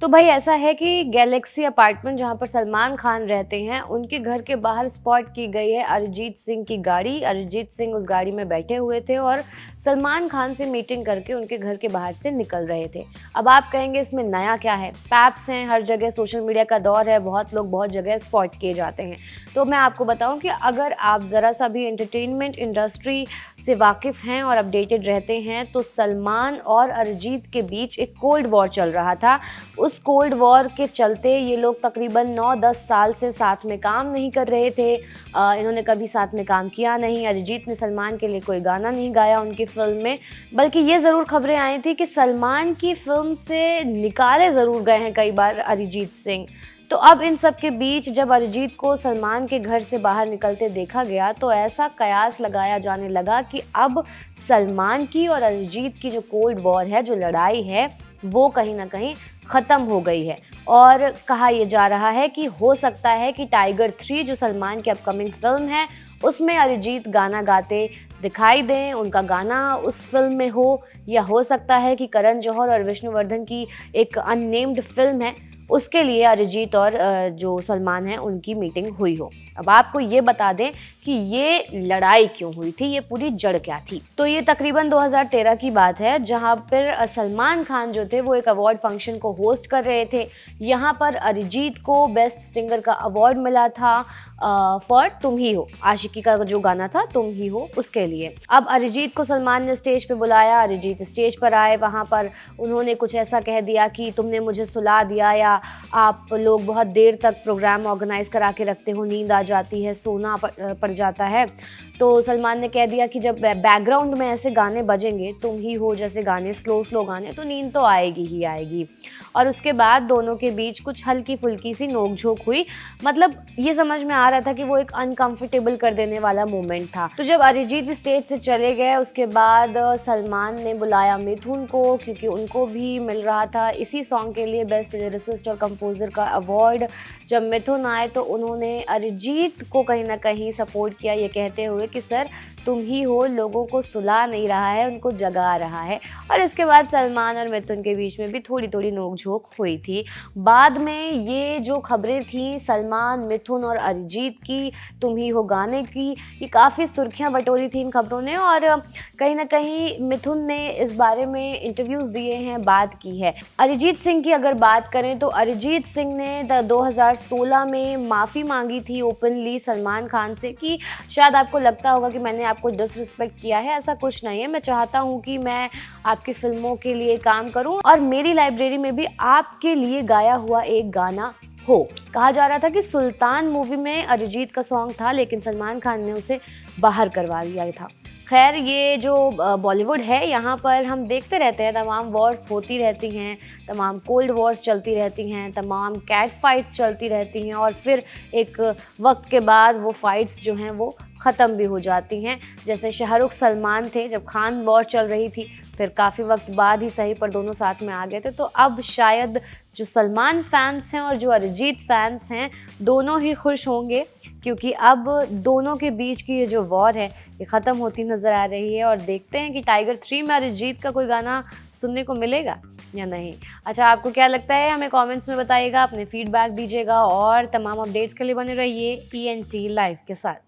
तो भाई ऐसा है कि गैलेक्सी अपार्टमेंट जहाँ पर सलमान खान रहते हैं, उनके घर के बाहर स्पॉट की गई है अरिजीत सिंह की गाड़ी। अरिजीत सिंह उस गाड़ी में बैठे हुए थे और सलमान खान से मीटिंग करके उनके घर के बाहर से निकल रहे थे। अब आप कहेंगे इसमें नया क्या है? पैप्स हैं, हर जगह सोशल मीडिया का दौर है, बहुत लोग बहुत जगह स्पॉट किए जाते हैं। तो मैं आपको बताऊं कि अगर आप ज़रा सा भी एंटरटेनमेंट इंडस्ट्री से वाकिफ़ हैं और अपडेटेड रहते हैं, तो सलमान और अरिजीत के बीच एक कोल्ड वॉर चल रहा था। उस कोल्ड वॉर के चलते ये लोग तकरीबन 9-10 साल से साथ में काम नहीं कर रहे थे। इन्होंने कभी साथ में काम किया नहीं। अरिजीत ने सलमान के लिए कोई गाना नहीं गाया उनकी फ़िल्म में, बल्कि ये ज़रूर खबरें आई थी कि सलमान की फ़िल्म से निकाले ज़रूर गए हैं कई बार अरिजीत सिंह। तो अब इन सब के बीच जब अरिजीत को सलमान के घर से बाहर निकलते देखा गया, तो ऐसा कयास लगाया जाने लगा कि अब सलमान की और अरिजीत की जो कोल्ड वॉर है, जो लड़ाई है, वो कहीं न कहीं ख़त्म हो गई है। और कहा ये जा रहा है कि हो सकता है कि टाइगर 3 जो सलमान की अपकमिंग फ़िल्म है, उसमें अरिजीत गाना गाते दिखाई दें, उनका गाना उस फ़िल्म में हो, या हो सकता है कि करण जौहर और विष्णुवर्धन की एक अननेम्ड फ़िल्म है, उसके लिए अरिजीत और जो सलमान हैं उनकी मीटिंग हुई हो। अब आपको ये बता दें कि ये लड़ाई क्यों हुई थी, ये पूरी जड़ क्या थी। तो ये तकरीबन 2013 की बात है, जहाँ पर सलमान खान जो थे वो एक अवार्ड फंक्शन को होस्ट कर रहे थे। यहाँ पर अरिजीत को बेस्ट सिंगर का अवार्ड मिला था फॉर तुम ही हो, आशिकी का जो गाना था तुम ही हो, उसके लिए। अब अरिजीत को सलमान ने स्टेज पे बुलाया, अरिजीत स्टेज पर आए, वहाँ पर उन्होंने कुछ ऐसा कह दिया कि तुमने मुझे सुला दिया, या आप लोग बहुत देर तक प्रोग्राम ऑर्गेनाइज करा के रखते हो, नींद आ जाती है, सोना पड़ जाता है। तो सलमान ने कह दिया कि जब बैकग्राउंड में ऐसे गाने बजेंगे, तुम ही हो जैसे गाने, स्लो गाने, तो नींद तो आएगी ही आएगी। और उसके बाद दोनों के बीच कुछ हल्की फुल्की सी नोक-झोंक हुई। मतलब ये समझ में आ रहा था कि वो एक अनकंफर्टेबल कर देने वाला मोमेंट था। तो जब अरिजीत स्टेज से चले गए, उसके बाद सलमान ने बुलाया मिथुन को, क्योंकि उनको भी मिल रहा था इसी सॉन्ग के लिए बेस्ट लिरिसिस्ट और कंपोज़र का अवार्ड। जब मिथुन आए तो उन्होंने अरिजीत को कहीं न कहीं सपोर्ट किया, ये कहते हुए कि सर तुम ही हो लोगों को सुला नहीं रहा है, उनको जगा रहा है। और इसके बाद सलमान और मिथुन के बीच में भी थोड़ी-थोड़ी नोक-झोंक हुई थी। बाद में ये जो खबरें थीं सलमान, मिथुन और अरिजीत की तुम ही हो गाने की, ये काफ़ी सुर्खियाँ बटोरी थी इन खबरों ने, और कहीं न कहीं मिथुन ने इस बारे में इंटरव्यूज़ दिए हैं, बात की है। अरिजीत सिंह की अगर बात करें तो अरिजीत सिंह ने 2016 में माफ़ी माँगी थी ओपनली सलमान खान से कि शायद आपको लगता होगा कि मैंने आपको डिसरिस्पेक्ट किया है, ऐसा कुछ नहीं है। मैं चाहता हूँ कि मैं आपकी फ़िल्मों के लिए काम करूँ और मेरी लाइब्रेरी में भी आपके लिए गाया हुआ एक गाना हो। कहा जा रहा था कि सुल्तान मूवी में अरिजीत का सॉन्ग था, लेकिन सलमान खान ने उसे बाहर करवा दिया था। खैर ये जो बॉलीवुड है, यहाँ पर हम देखते रहते हैं, तमाम वॉर्स होती रहती हैं, तमाम कोल्ड वॉर्स चलती रहती हैं, तमाम कैट फाइट्स चलती रहती हैं, और फिर एक वक्त के बाद वो फाइट्स जो हैं वो ख़त्म भी हो जाती हैं। जैसे शाहरुख सलमान थे, जब खान वॉर चल रही थी, फिर काफ़ी वक्त बाद ही सही पर दोनों साथ में आ गए थे। तो अब शायद जो सलमान फैंस हैं और जो अरिजीत फैंस हैं, दोनों ही खुश होंगे, क्योंकि अब दोनों के बीच की ये जो वॉर है ये ख़त्म होती नज़र आ रही है। और देखते हैं कि टाइगर 3 में अरिजीत का कोई गाना सुनने को मिलेगा या नहीं। अच्छा, आपको क्या लगता है हमें कमेंट्स में बताइएगा, अपने फीडबैक दीजिएगा, और तमाम अपडेट्स के लिए बने रहिए ENT लाइव के साथ।